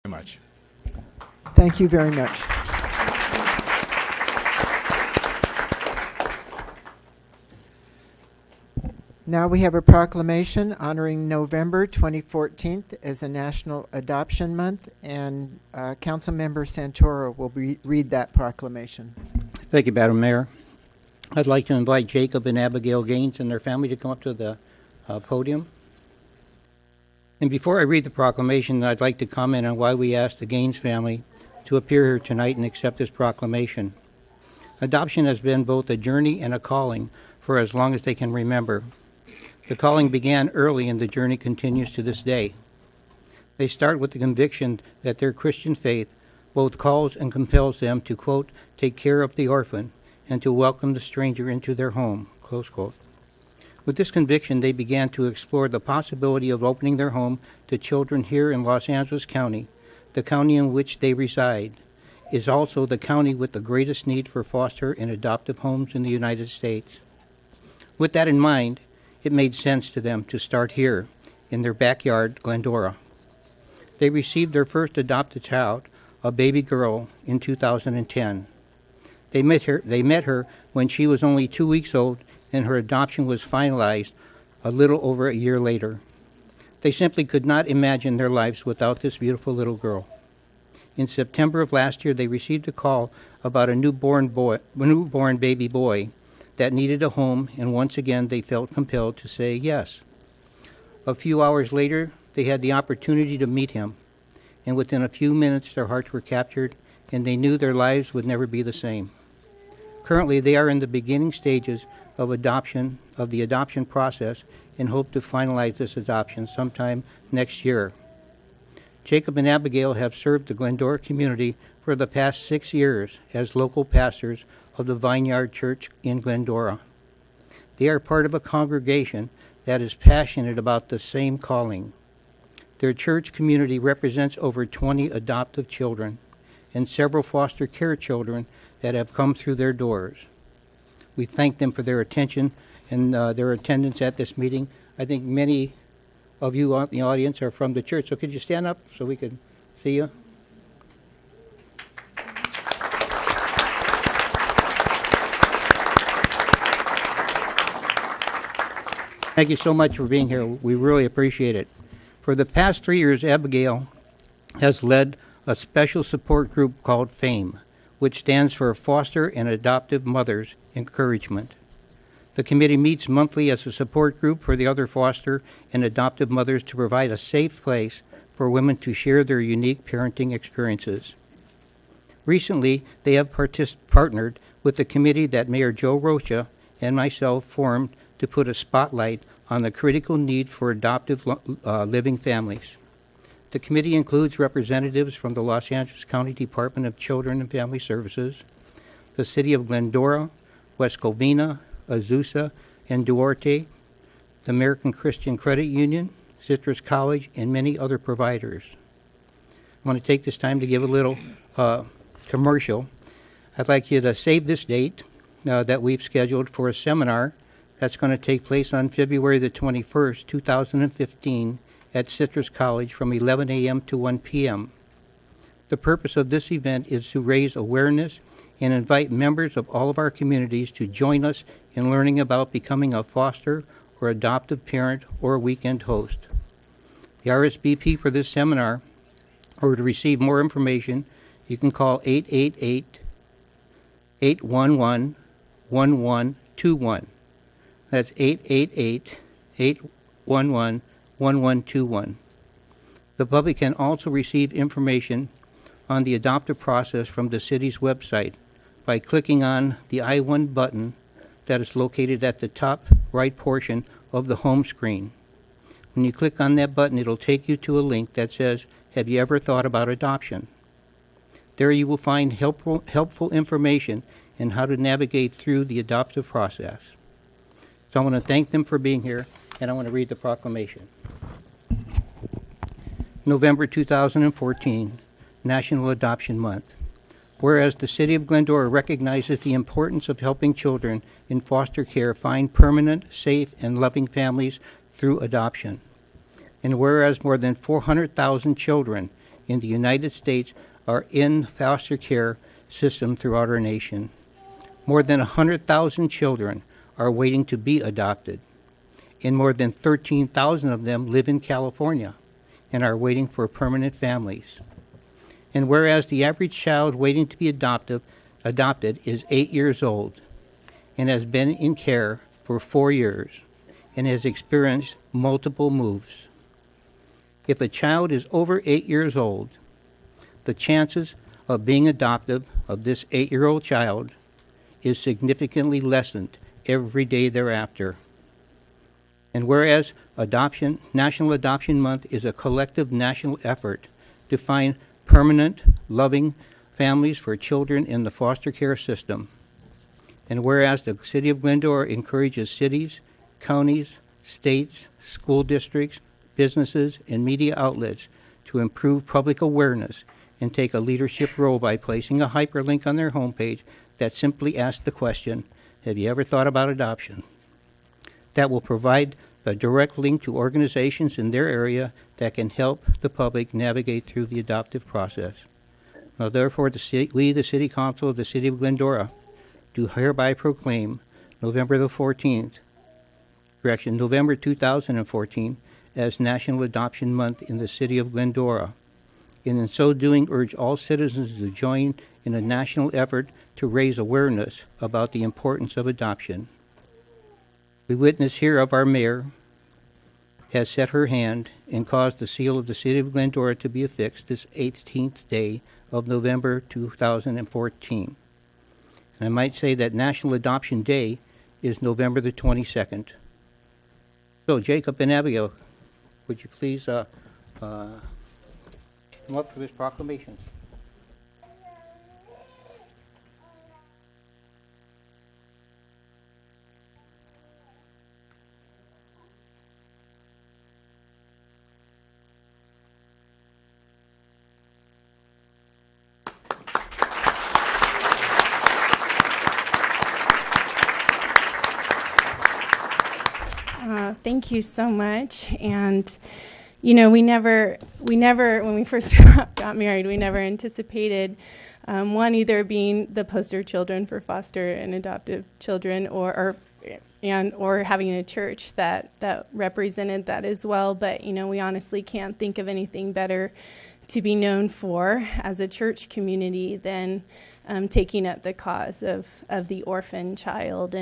Very much. Thank you very much. Now we have a proclamation honoring November 2014 as a National Adoption Month, and Councilmember Santoro will read that proclamation. Thank you, Madam Mayor. I'd like to invite Jacob and Abigail Gaines and their family to come up to the podium. And before I read the proclamation, I'd like to comment on why we asked the Gaines family to appear here tonight and accept this proclamation. Adoption has been both a journey and a calling for as long as they can remember. The calling began early and the journey continues to this day. They start with the conviction that their Christian faith both calls and compels them to, quote, take care of the orphan and to welcome the stranger into their home, close quote. With this conviction, they began to explore the possibility of opening their home to children here in Los Angeles County. The county in which they reside is also the county with the greatest need for foster and adoptive homes in the United States. With that in mind, it made sense to them to start here in their backyard, Glendora. They received their first adopted child, a baby girl, in 2010. They met her when she was only 2 weeks old, and her adoption was finalized a little over a year later. They simply could not imagine their lives without this beautiful little girl. In September of last year, they received a call about a newborn baby boy that needed a home, and once again they felt compelled to say yes. A few hours later, they had the opportunity to meet him, and within a few minutes their hearts were captured, and they knew their lives would never be the same. Currently, they are in the beginning stages of the adoption process, and hope to finalize this adoption sometime next year. Jacob and Abigail have served the Glendora community for the past 6 years as local pastors of the Vineyard Church in Glendora. They are part of a congregation that is passionate about the same calling. Their church community represents over 20 adoptive children and several foster care children that have come through their doors. We thank them for their attention and their attendance at this meeting. I think many of you in the audience are from the church, so could you stand up so we can see you? Thank you so much for being here. We really appreciate it. For the past 3 years, Abigail has led a special support group called FAME, which stands for Foster and Adoptive Mothers Encouragement. The committee meets monthly as a support group for the other foster and adoptive mothers to provide a safe place for women to share their unique parenting experiences. Recently, they have partnered with the committee that Mayor Joe Rocha and myself formed to put a spotlight on the critical need for adoptive living families. The committee includes representatives from the Los Angeles County Department of Children and Family Services, the City of Glendora, West Covina, Azusa, and Duarte, the American Christian Credit Union, Citrus College, and many other providers. I want to take this time to give a little commercial. I'd like you to save this date that we've scheduled for a seminar that's going to take place on February the 21st, 2015, at Citrus College from 11 a.m. to 1 p.m. The purpose of this event is to raise awareness and invite members of all of our communities to join us in learning about becoming a foster or adoptive parent or weekend host. The RSVP for this seminar, or to receive more information, you can call 888-811-1121. That's 888-811-1121. The public can also receive information on the adoptive process from the city's website by clicking on the I-1 button that is located at the top right portion of the home screen. When you click on that button, it'll take you to a link that says, "Have you ever thought about adoption?" There you will find helpful information on how to navigate through the adoptive process. So I want to thank them for being here, and I want to read the proclamation. November 2014, National Adoption Month. Whereas the City of Glendora recognizes the importance of helping children in foster care find permanent, safe, and loving families through adoption. And whereas more than 400,000 children in the United States are in foster care system throughout our nation. More than 100,000 children are waiting to be adopted, and more than 13,000 of them live in California and are waiting for permanent families. And whereas the average child waiting to be adopted is 8 years old and has been in care for 4 years and has experienced multiple moves. If a child is over 8 years old, the chances of being adopted of this 8-year-old child is significantly lessened every day thereafter. And whereas National Adoption Month is a collective national effort to find permanent, loving families for children in the foster care system, and whereas the City of Glendora encourages cities, counties, states, school districts, businesses, and media outlets to improve public awareness and take a leadership role by placing a hyperlink on their homepage that simply asks the question, have you ever thought about adoption? That will provide a direct link to organizations in their area that can help the public navigate through the adoptive process. Now, therefore, we, the City Council of the City of Glendora, do hereby proclaim November 2014 as National Adoption Month in the City of Glendora, and in so doing urge all citizens to join in a national effort to raise awareness about the importance of adoption. We witness here of our mayor has set her hand and caused the seal of the City of Glendora to be affixed this 18th day of November 2014. And I might say that National Adoption Day is November the 22nd. So Jacob and Abigail, would you please come up for this proclamation? Thank you so much. And, you know, we never, when we first got married, we never anticipated one, either being the poster children for foster and adoptive children, or having a church that represented that as well. But, you know, we honestly can't think of anything better to be known for as a church community than taking up the cause of the orphan child.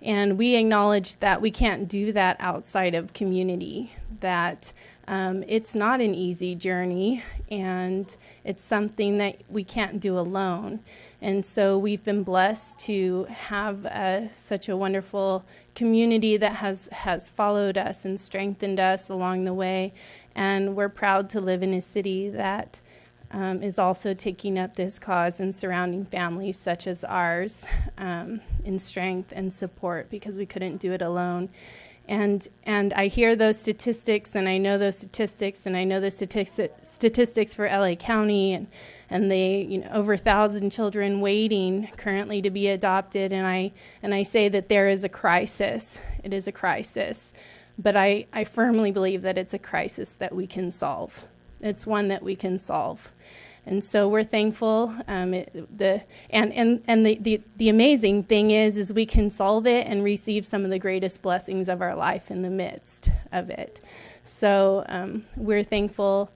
And we acknowledge that we can't do that outside of community, that it's not an easy journey, and it's something that we can't do alone. And so we've been blessed to have such a wonderful community that has followed us and strengthened us along the way. And we're proud to live in a city that is also taking up this cause and surrounding families such as ours in strength and support, because we couldn't do it alone. And I hear those statistics, and I know those statistics, and I know the statistics for LA County, and they, you know, over 1,000 children waiting currently to be adopted. And I say that there is a crisis. It is a crisis, but I firmly believe that it's a crisis that we can solve. It's one that we can solve. And so we're thankful. The amazing thing is we can solve it and receive some of the greatest blessings of our life in the midst of it. So we're thankful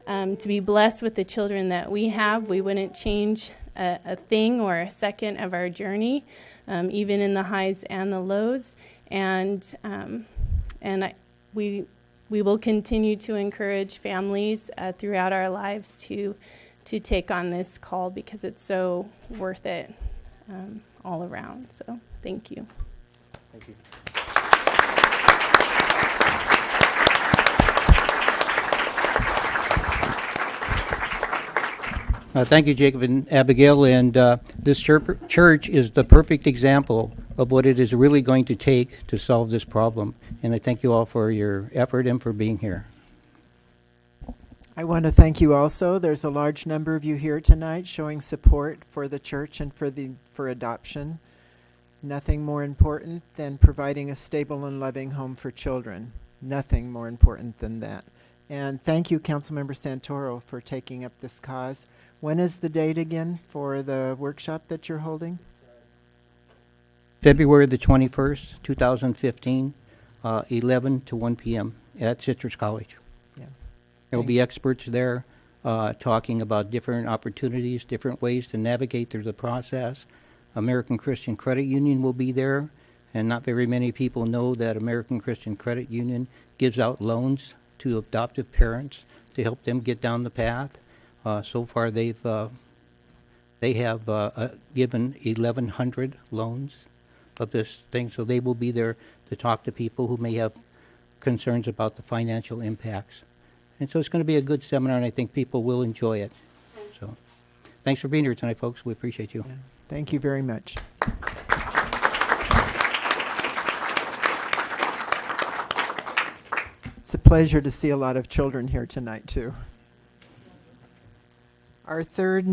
to be blessed with the children that we have. We wouldn't change a thing or a second of our journey, even in the highs and the lows. We will continue to encourage families throughout our lives to take on this call, because it's so worth it all around. So thank you. Thank you. Thank you, Jacob and Abigail. And this church is the perfect example of what it is really going to take to solve this problem. And I thank you all for your effort and for being here. I want to thank you also. There's a large number of you here tonight showing support for the church and for adoption. Nothing more important than providing a stable and loving home for children. Nothing more important than that. And thank you, Councilmember Santoro, for taking up this cause. When is the date again for the workshop that you're holding? February the 21st, 2015, 11 to 1 p.m. at Citrus College. Yeah. There will Thank be experts there talking about different opportunities, different ways to navigate through the process. American Christian Credit Union will be there, and not very many people know that American Christian Credit Union gives out loans to adoptive parents to help them get down the path. So far, they have given 1,100 loans of this thing, so they will be there to talk to people who may have concerns about the financial impacts. And so it's going to be a good seminar, and I think people will enjoy it. So thanks for being here tonight, folks. We appreciate you. Yeah. Thank you very much. It's a pleasure to see a lot of children here tonight, too. Our third